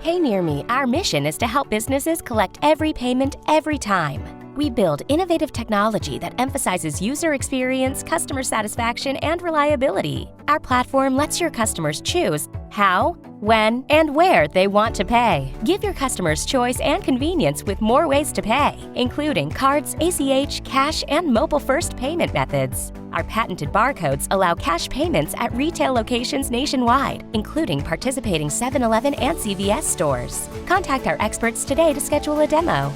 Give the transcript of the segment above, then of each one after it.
PayNearMe, our mission is to help businesses collect every payment every time. We build innovative technology that emphasizes user experience, customer satisfaction, and reliability. Our platform lets your customers choose how, when, and where they want to pay. Give your customers choice and convenience with more ways to pay, including cards, ACH, cash, and mobile-first payment methods. Our patented barcodes allow cash payments at retail locations nationwide, including participating 7-Eleven and CVS stores. Contact our experts today to schedule a demo.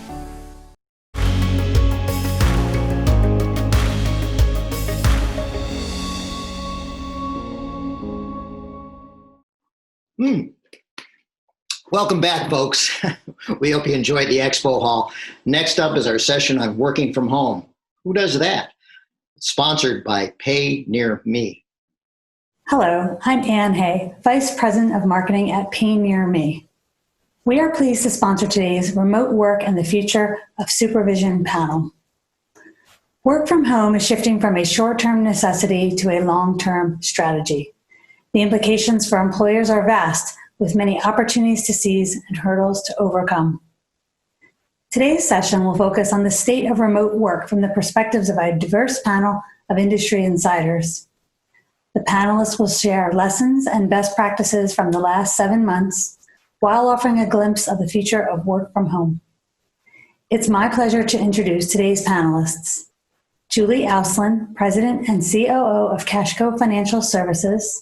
Welcome back, folks. We hope you enjoyed the Expo Hall. Next up is our session on working from home. Who does that? It's sponsored by PayNearMe. Hello, I'm Ann Hay, Vice President of Marketing at PayNearMe. We are pleased to sponsor today's Remote Work and the Future of Supervision panel. Work from home is shifting from a short-term necessity to a long-term strategy. The implications for employers are vast, with many opportunities to seize and hurdles to overcome. Today's session will focus on the state of remote work from the perspectives of a diverse panel of industry insiders. The panelists will share lessons and best practices from the last 7 months, while offering a glimpse of the future of work from home. It's my pleasure to introduce today's panelists. Julie Ausland, President and COO of CashCo Financial Services,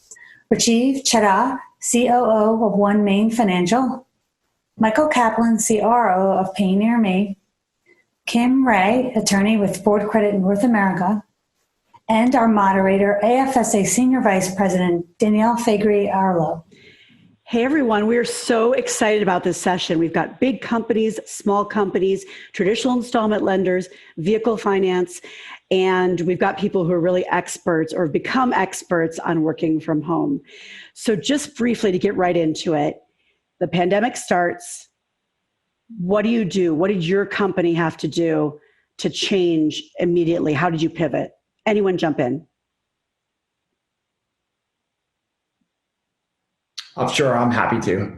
Rajive Chadha, COO of OneMain Financial, Michael Kaplan, CRO of PayNearMe, Kim Ray, attorney with Ford Credit North America, and our moderator, AFSA Senior Vice President, Danielle Fagri-Arlo. Hey everyone, we are so excited about this session. We've got big companies, small companies, traditional installment lenders, vehicle finance, and we've got people who are really experts or become experts on working from home. So just briefly to get right into it, the pandemic starts. What do you do? What did your company have to do to change immediately? How did you pivot? Anyone jump in? Sure, I'm happy to.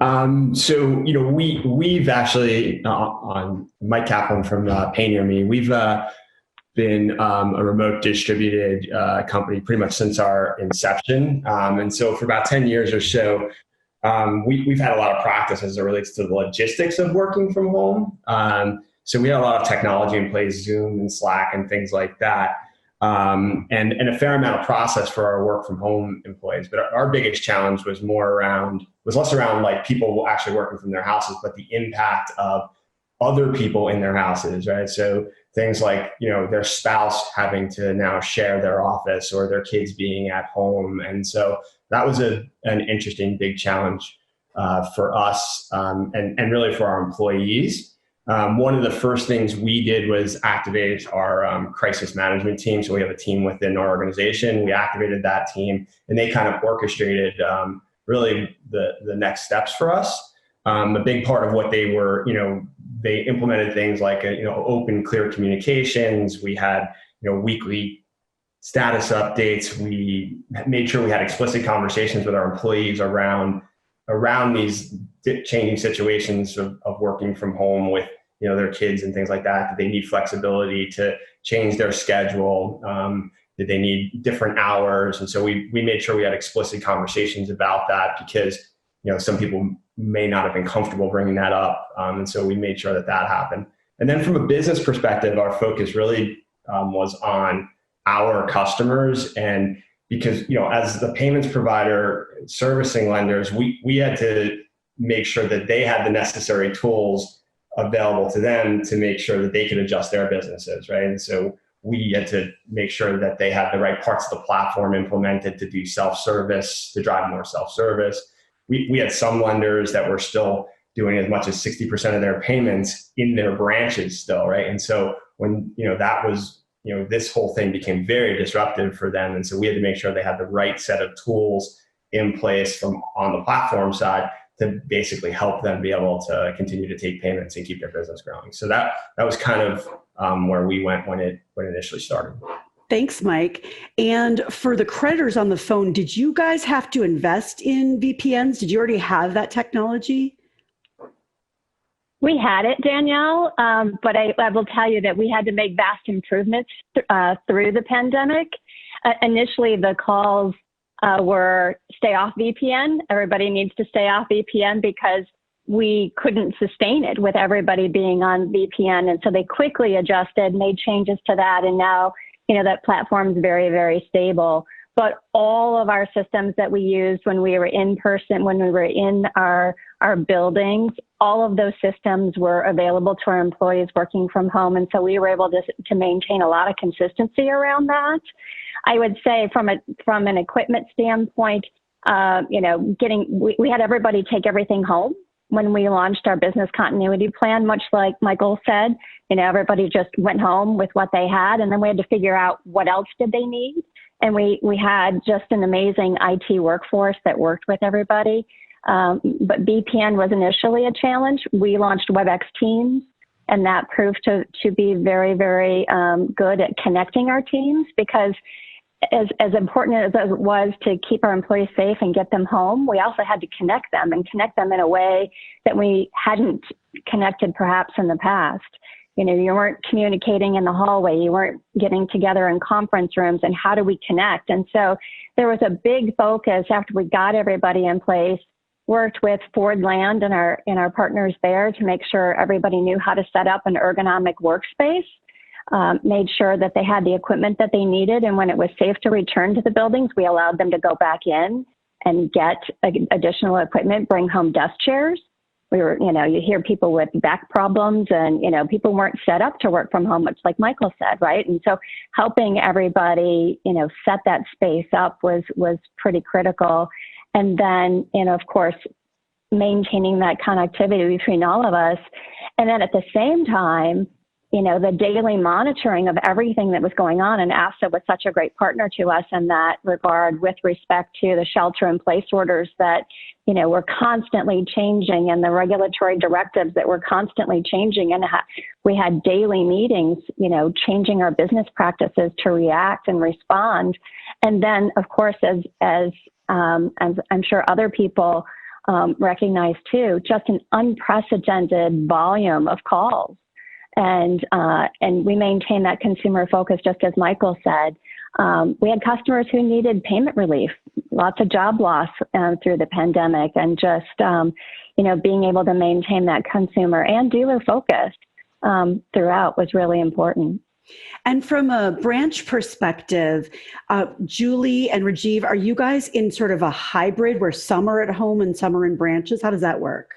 We've actually, on Mike Kaplan from PayNearMe, we've been a remote distributed company pretty much since our inception. And so for about 10 years or so, we've had a lot of practice as it relates to the logistics of working from home. So we had a lot of technology in place, Zoom and Slack and things like that. And a fair amount of process for our work from home employees. But our biggest challenge was less around like people actually working from their houses, but the impact of other people in their houses, right? So things like, their spouse having to now share their office or their kids being at home. And so that was an interesting big challenge for us and really for our employees. One of the first things we did was activate our crisis management team. So we have a team within our organization. We activated that team and they kind of orchestrated really the next steps for us. A big part of what they were, they implemented things like, open, clear communications. We had, weekly status updates. We made sure we had explicit conversations with our employees around these changing situations of working from home with, their kids and things like that. Did they need flexibility to change their schedule? Did they need different hours? And so we made sure we had explicit conversations about that because, some people may not have been comfortable bringing that up. And so we made sure that happened. And then from a business perspective, our focus really was on our customers. And because, as the payments provider servicing lenders, we had to make sure that they had the necessary tools available to them to make sure that they could adjust their businesses, right? And so we had to make sure that they had the right parts of the platform implemented to do self-service, to drive more self-service. We had some lenders that were still doing as much as 60% of their payments in their branches still, right? And so when, that was, this whole thing became very disruptive for them. And so we had to make sure they had the right set of tools in place on the platform side to basically help them be able to continue to take payments and keep their business growing. So that was kind of where we went when it initially started. Thanks, Mike. And for the creditors on the phone, did you guys have to invest in VPNs? Did you already have that technology? We had it, Danielle, but I will tell you that we had to make vast improvements through the pandemic. Initially, the calls were stay off VPN. Everybody needs to stay off VPN because we couldn't sustain it with everybody being on VPN. And so they quickly adjusted, made changes to that. And now, that platform is very, very stable. But all of our systems that we used when we were in person, when we were in our buildings, all of those systems were available to our employees working from home. And so we were able to maintain a lot of consistency around that. I would say from an equipment standpoint, we had everybody take everything home when we launched our business continuity plan, much like Michael said. Everybody just went home with what they had, and then we had to figure out what else did they need. And we had just an amazing IT workforce that worked with everybody. But VPN was initially a challenge. We launched WebEx Teams, and that proved to be very, very good at connecting our teams, because as important as it was to keep our employees safe and get them home, we also had to connect them in a way that we hadn't connected perhaps in the past. You weren't communicating in the hallway. You weren't getting together in conference rooms. And how do we connect? And so there was a big focus after we got everybody in place, worked with Ford Land and our partners there to make sure everybody knew how to set up an ergonomic workspace, made sure that they had the equipment that they needed. And when it was safe to return to the buildings, we allowed them to go back in and get additional equipment, bring home desk chairs. We were, you hear people with back problems and, people weren't set up to work from home, much like Michael said, right? And so helping everybody, set that space up was pretty critical. And then, of course, maintaining that connectivity between all of us. And then at the same time, the daily monitoring of everything that was going on. And AFSA was such a great partner to us in that regard with respect to the shelter-in-place orders that, were constantly changing, and the regulatory directives that were constantly changing. And we had daily meetings, changing our business practices to react and respond. And then, of course, as I'm sure other people recognize too, just an unprecedented volume of calls. And we maintain that consumer focus, just as Michael said. We had customers who needed payment relief, lots of job loss through the pandemic, and just, being able to maintain that consumer and dealer focus throughout was really important. And from a branch perspective, Julie and Rajive, are you guys in sort of a hybrid where some are at home and some are in branches? How does that work?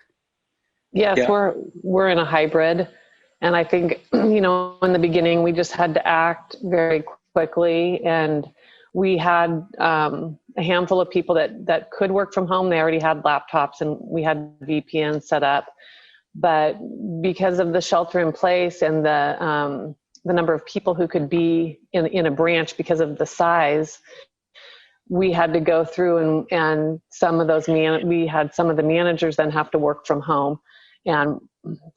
Yes, yeah. We're in a hybrid. And I think, in the beginning, we just had to act very quickly. And we had a handful of people that could work from home. They already had laptops and we had VPN set up. But because of the shelter in place and the number of people who could be in a branch because of the size, we had to go through and some of those, we had some of the managers then have to work from home. And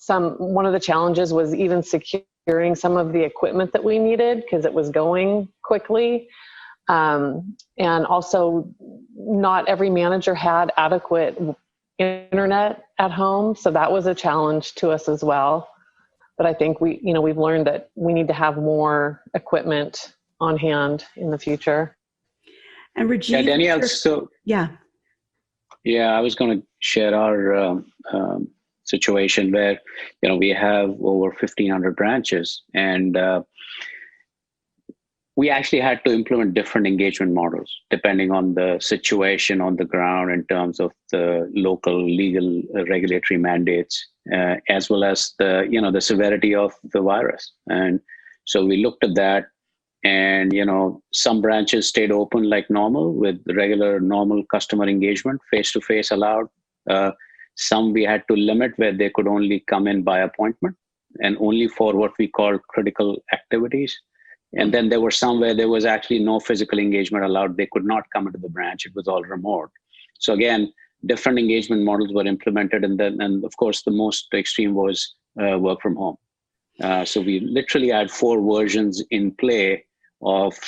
one of the challenges was even securing some of the equipment that we needed because it was going quickly. And also not every manager had adequate internet at home. So that was a challenge to us as well. But I think we've learned that we need to have more equipment on hand in the future. And Rajive, yeah, Danielle, I was going to share our situation where, we have over 1,500 branches, and we actually had to implement different engagement models depending on the situation on the ground in terms of the local legal regulatory mandates, as well as the severity of the virus. And so we looked at that, and some branches stayed open like normal with regular normal customer engagement, face-to-face allowed. Some we had to limit where they could only come in by appointment and only for what we call critical activities. And then there were some where there was actually no physical engagement allowed. They could not come into the branch. It was all remote. So again, different engagement models were implemented. And of course, the most extreme was work from home. So we literally had 4 versions in play of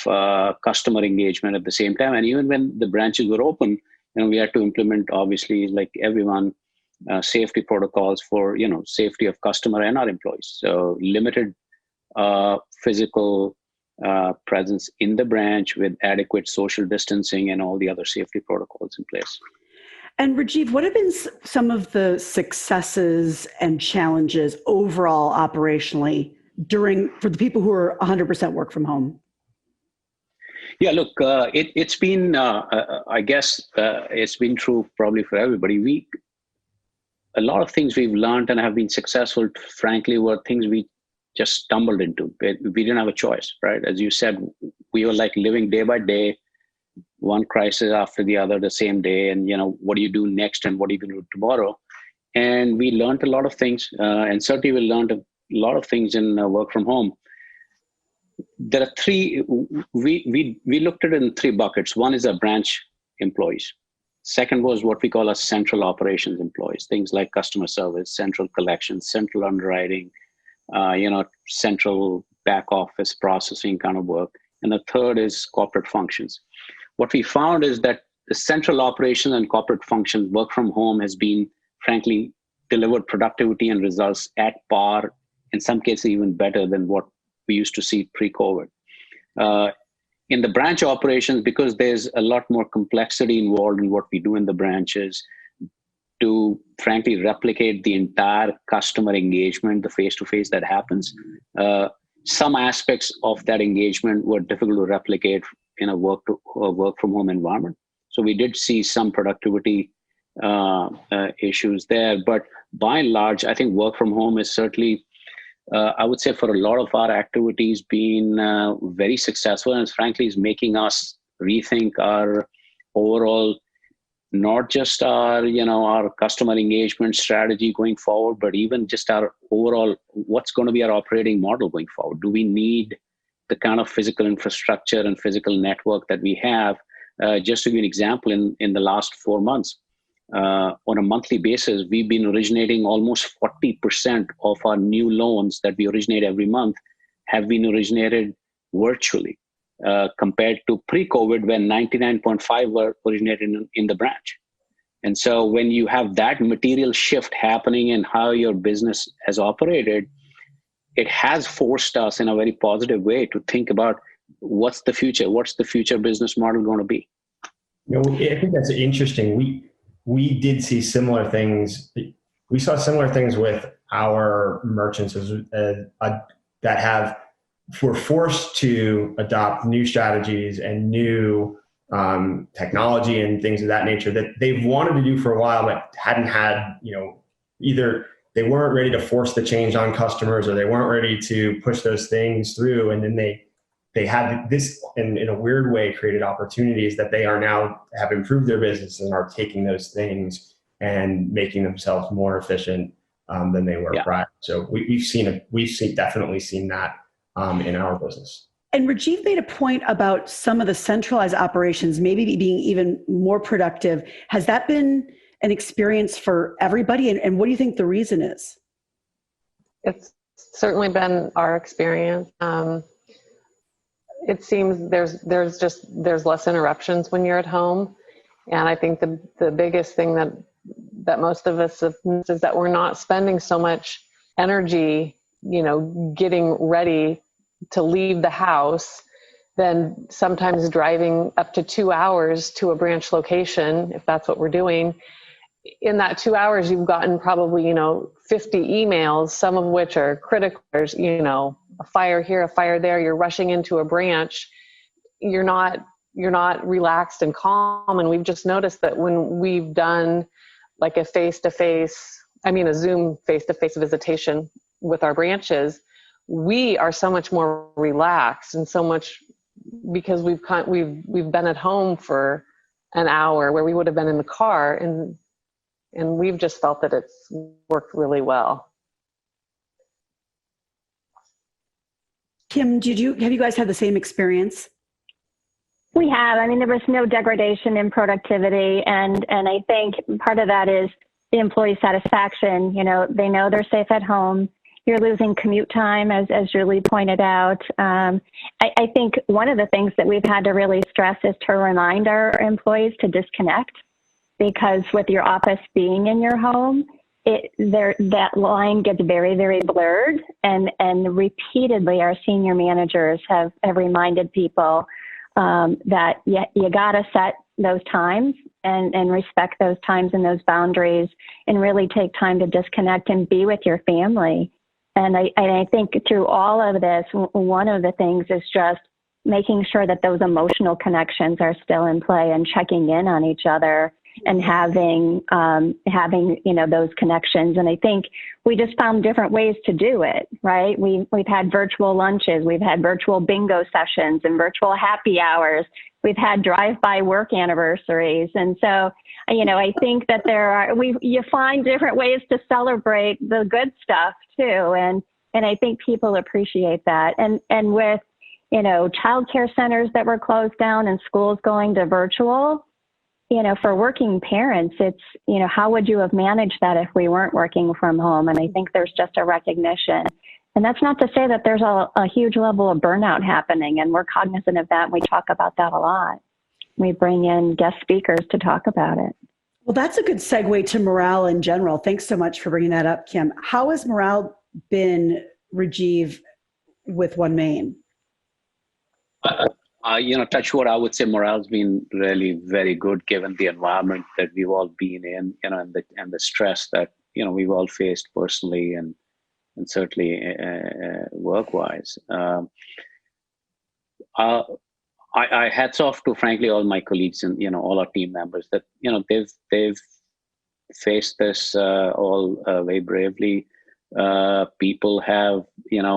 customer engagement at the same time. And even when the branches were open, we had to implement, obviously, like everyone, safety protocols for, safety of customer and our employees. So limited physical presence in the branch with adequate social distancing and all the other safety protocols in place. And Rajive, what have been some of the successes and challenges overall operationally for the people who are 100% work from home? Yeah, look, it's been, I guess, it's been true probably for everybody. A lot of things we've learned and have been successful, frankly, were things we just stumbled into. We didn't have a choice, right? As you said, we were like living day by day, one crisis after the other, the same day. And, what do you do next and what are you going to do tomorrow? And we learned a lot of things. And certainly we learned a lot of things in work from home. There are three, we looked at it in three buckets. One is our branch employees. Second was what we call our central operations employees, things like customer service, central collections, central underwriting, central back office processing kind of work. And the third is corporate functions. What we found is that the central operations and corporate functions work from home has been, frankly, delivered productivity and results at par, in some cases even better than what we used to see pre-COVID. In the branch operations, because there's a lot more complexity involved in what we do in the branches, to frankly replicate the entire customer engagement, the face-to-face that happens, some aspects of that engagement were difficult to replicate in a work from home environment. So we did see some productivity issues there, but by and large, I think work from home is certainly, I would say, for a lot of our activities, been very successful, and frankly is making us rethink our overall, not just our customer engagement strategy going forward, but even just our overall, what's going to be our operating model going forward. Do we need the kind of physical infrastructure and physical network that we have? Just to give you an example, in the last 4 months, on a monthly basis, we've been originating almost 40% of our new loans that we originate every month have been originated virtually, compared to pre-COVID when 99.5 were originated in the branch. And so when you have that material shift happening in how your business has operated, it has forced us in a very positive way to think about what's the future business model going to be. I think that's interesting. We did see similar things. We saw similar things with our merchants that were forced to adopt new strategies and new technology and things of that nature that they've wanted to do for a while, but hadn't had, either they weren't ready to force the change on customers or they weren't ready to push those things through. And then they had this, in a weird way, created opportunities that they are now have improved their business and are taking those things and making themselves more efficient than they were prior. So we've definitely seen that in our business. And Rajive made a point about some of the centralized operations maybe being even more productive. Has that been an experience for everybody? And what do you think the reason is? It's certainly been our experience. It seems there's less interruptions when you're at home. And I think the biggest thing that most of us have missed is that we're not spending so much energy, getting ready to leave the house, then sometimes driving up to 2 hours to a branch location, if that's what we're doing. In that 2 hours, you've gotten probably, 50 emails, some of which are critical. There's, a fire here, a fire there. You're rushing into a branch. You're not relaxed and calm. And we've just noticed that when we've done like a Zoom face-to-face visitation with our branches, we are so much more relaxed and so much, because we've been at home for an hour where we would have been in the car, and we've just felt that it's worked really well. Kim, have you guys had the same experience? We have. There was no degradation in productivity, and I think part of that is the employee satisfaction. They know they're safe at home. You're losing commute time, as Julie pointed out. I think one of the things that we've had to really stress is to remind our employees to disconnect. because with your office being in your home, that line gets very, very blurred. And repeatedly, our senior managers have reminded people that you got to set those times and respect those times and those boundaries and really take time to disconnect and be with your family. And I think through all of this, one of the things is just making sure that those emotional connections are still in play and checking in on each other and having those connections. And I think we just found different ways to do it, right? We've had virtual lunches, we've had virtual bingo sessions and virtual happy hours. We've had drive-by work anniversaries. And so, I think that you find different ways to celebrate the good stuff too. And I think people appreciate that. And with, childcare centers that were closed down and schools going to virtual, for working parents, it's, how would you have managed that if we weren't working from home? And I think there's just a recognition. And that's not to say that there's a huge level of burnout happening, and we're cognizant of that. And we talk about that a lot. We bring in guest speakers to talk about it. Well, that's a good segue to morale in general. Thanks so much for bringing that up, Kim. How has morale been, Rajive, with OneMain? Touch wood, I would say morale's been really very good given the environment that we've all been in, and the stress that, we've all faced personally and certainly work-wise. I hats off to, frankly, all my colleagues and, all our team members that, they've faced this all very bravely. People have,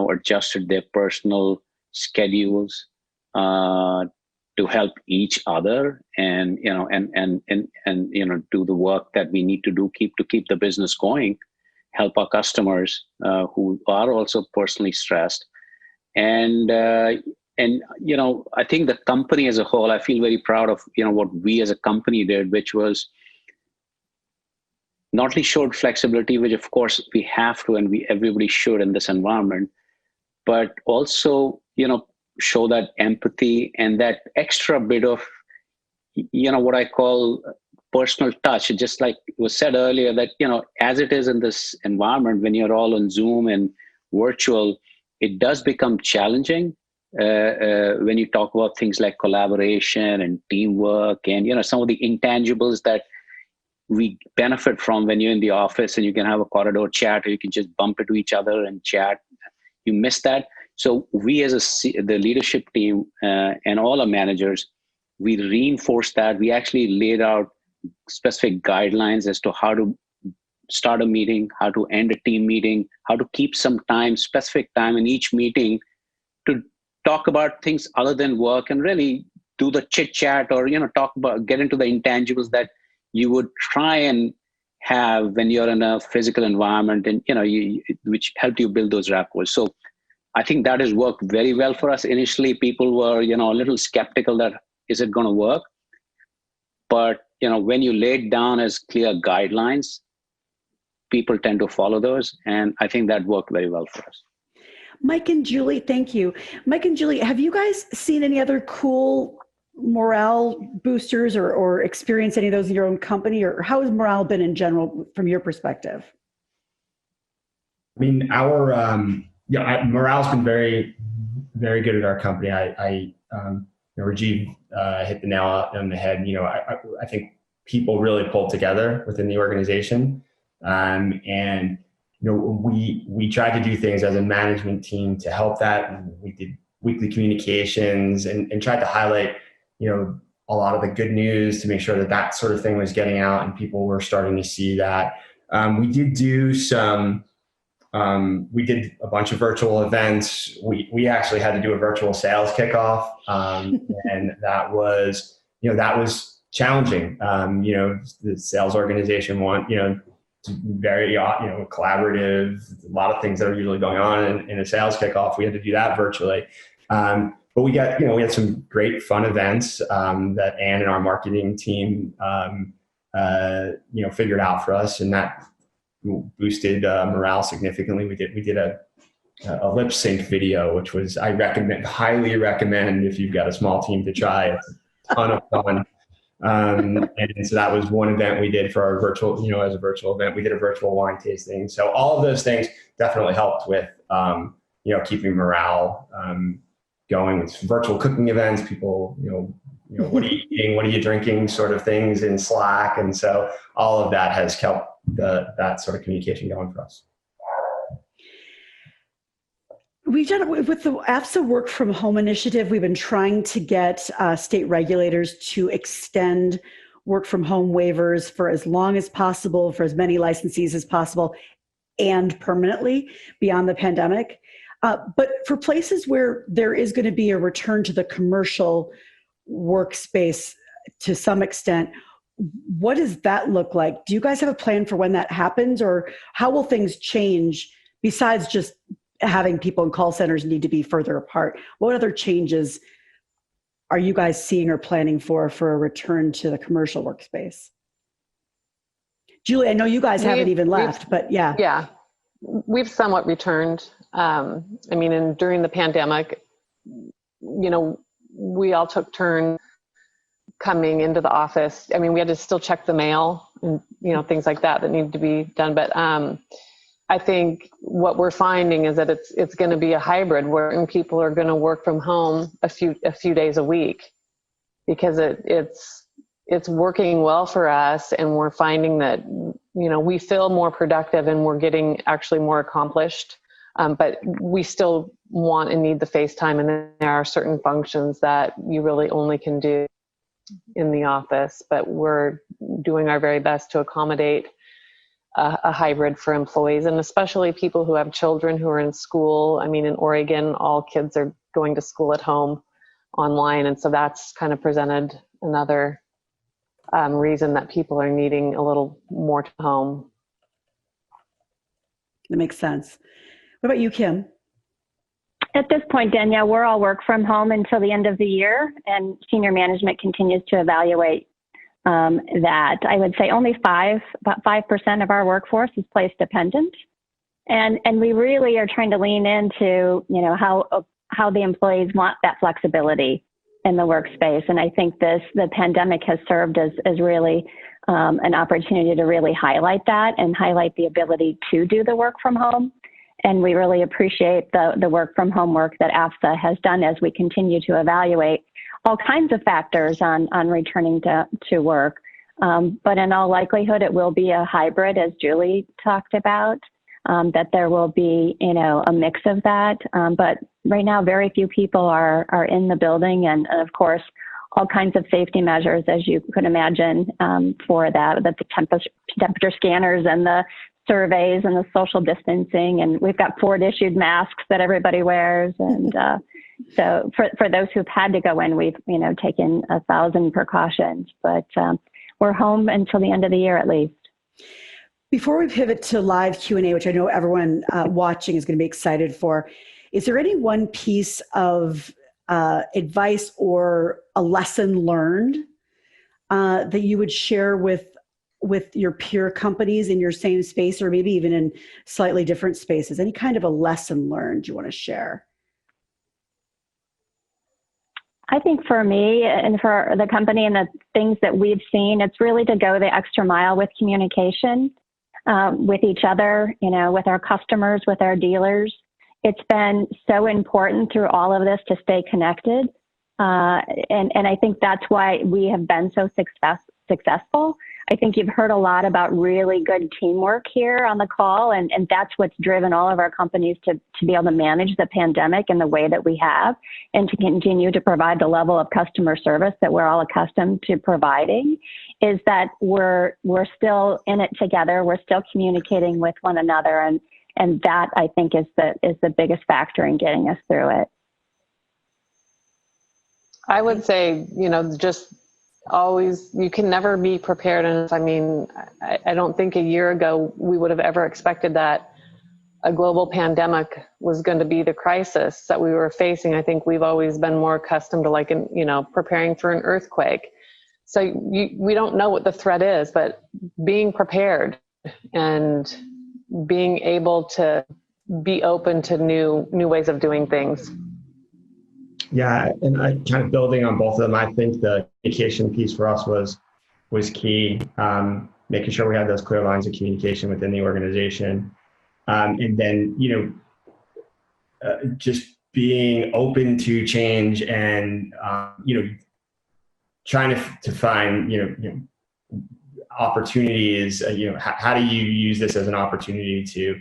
adjusted their personal schedules to help each other and do the work that we need to do to keep the business going, help our customers who are also personally stressed. And I think the company as a whole, I feel very proud of, what we as a company did, which was not only showed flexibility, which of course we have to, and everybody should in this environment, but also, show that empathy and that extra bit of, what I call personal touch. Just like was said earlier, that, as it is in this environment, when you're all on Zoom and virtual, it does become challenging when you talk about things like collaboration and teamwork and, some of the intangibles that we benefit from when you're in the office and you can have a corridor chat or you can just bump into each other and chat. You miss that. So we as the leadership team and all our managers, we reinforced that. We actually laid out specific guidelines as to how to start a meeting, how to end a team meeting, how to keep some time, specific time in each meeting to talk about things other than work and really do the chit chat or, get into the intangibles that you would try and have when you're in a physical environment and, which helped you build those rapport. So I think that has worked very well for us. Initially, people were, a little skeptical that is it going to work? But, when you lay it down as clear guidelines, people tend to follow those. And I think that worked very well for us. Mike and Julie, thank you. Mike and Julie, have you guys seen any other cool morale boosters or experienced any of those in your own company? Or how has morale been in general from your perspective? I mean, morale's been very, very good at our company. Rajive hit the nail on the head. I think people really pulled together within the organization, and we tried to do things as a management team to help that. We did weekly communications and tried to highlight a lot of the good news to make sure that sort of thing was getting out and people were starting to see that. We did do we did a bunch of virtual events. We actually had to do a virtual sales kickoff, and that was challenging. The sales organization very collaborative. A lot of things that are usually going on in a sales kickoff. We had to do that virtually, but we had some great fun events that Ann and our marketing team figured out for us, and that boosted morale significantly. We did a lip sync video, which was, I highly recommend if you've got a small team to try. It's a ton of fun. And so that was one event we did for our virtual, as a virtual event. We did a virtual wine tasting. So all of those things definitely helped with, keeping morale going with virtual cooking events. People, what are you eating? What are you drinking? Sort of things in Slack. And so all of that has kept that sort of communication going for us. We've done with the AFSA work from home initiative. We've been trying to get state regulators to extend work from home waivers for as long as possible, for as many licensees as possible, and permanently beyond the pandemic. But for places where there is going to be a return to the commercial workspace to some extent, what does that look like? Do you guys have a plan for when that happens, or how will things change besides just having people in call centers need to be further apart? What other changes are you guys seeing or planning for a return to the commercial workspace? Julie, I know you guys haven't even left, but yeah. Yeah, we've somewhat returned. And during the pandemic, we all took turns coming into the office. We had to still check the mail and, things like that needed to be done. But I think what we're finding is that it's going to be a hybrid where people are going to work from home a few days a week, because it's working well for us, and we're finding that we feel more productive and we're getting actually more accomplished. But we still want and need the face time, and there are certain functions that you really only can do in the office. But we're doing our very best to accommodate a hybrid for employees, and especially people who have children who are in school. In Oregon, all kids are going to school at home online, and so that's kind of presented another reason that people are needing a little more to home. That makes sense. What about you, Kim? At this point, Danielle, we're all work from home until the end of the year, and senior management continues to evaluate that. I would say only about 5% of our workforce is place dependent. And we really are trying to lean into, how the employees want that flexibility in the workspace. And I think the pandemic has served as really an opportunity to really highlight that and highlight the ability to do the work from home. And we really appreciate the work from home work that AFSA has done as we continue to evaluate all kinds of factors on returning to work. But in all likelihood, it will be a hybrid, as Julie talked about, that there will be, a mix of that. But right now, very few people are in the building. And of course, all kinds of safety measures, as you could imagine, for that, the temperature scanners and the surveys and the social distancing. And we've got Ford issued masks that everybody wears. And so for those who've had to go in, we've, taken 1,000 precautions, but we're home until the end of the year at least. Before we pivot to live Q&A, which I know everyone watching is going to be excited for, is there any one piece of advice or a lesson learned that you would share with your peer companies in your same space, or maybe even in slightly different spaces? Any kind of a lesson learned you want to share? I think for me and for the company and the things that we've seen, it's really to go the extra mile with communication with each other, with our customers, with our dealers. It's been so important through all of this to stay connected. And I think that's why we have been so successful. I think you've heard a lot about really good teamwork here on the call, and that's what's driven all of our companies to be able to manage the pandemic in the way that we have, and to continue to provide the level of customer service that we're all accustomed to providing, is that we're still in it together. We're still communicating with one another, and that, I think, is the biggest factor in getting us through it. I would say, just always, you can never be prepared. And I don't think a year ago we would have ever expected that a global pandemic was going to be the crisis that we were facing. I think we've always been more accustomed to preparing for an earthquake. So we don't know what the threat is, but being prepared and being able to be open to new ways of doing things. Yeah, and I kind of building on both of them. I think the communication piece for us was key. Making sure we had those clear lines of communication within the organization, and then just being open to change and trying to find opportunities. How do you use this as an opportunity to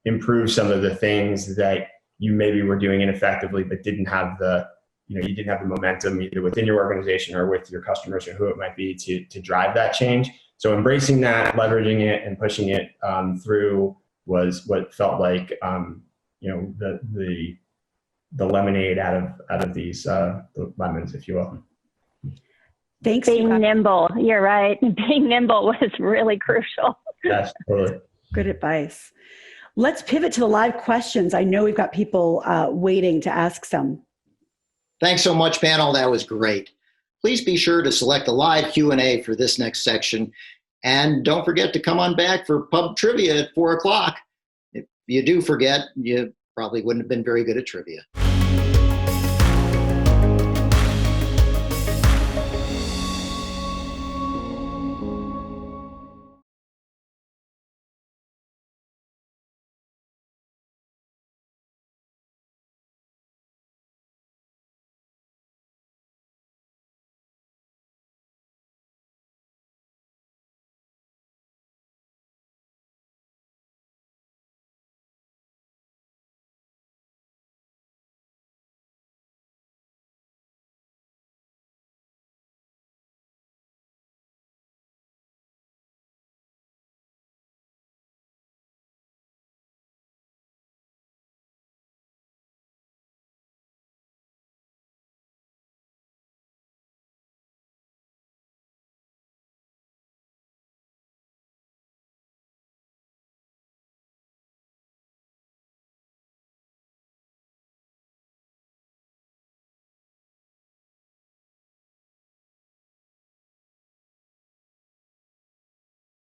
improve some of the things that you maybe were doing ineffectively, but didn't have the you didn't have the momentum either within your organization or with your customers or who it might be to drive that change. So embracing that, leveraging it, and pushing it through was what felt like the lemonade out of these the lemons, if you will. Thanks. Being nimble. You're right. Being nimble was really crucial. Yes, totally. Good advice. Let's pivot to the live questions. I know we've got people waiting to ask some. Thanks so much, panel. That was great. Please be sure to select the live Q&A for this next section. And don't forget to come on back for pub trivia at 4 o'clock. If you do forget, you probably wouldn't have been very good at trivia.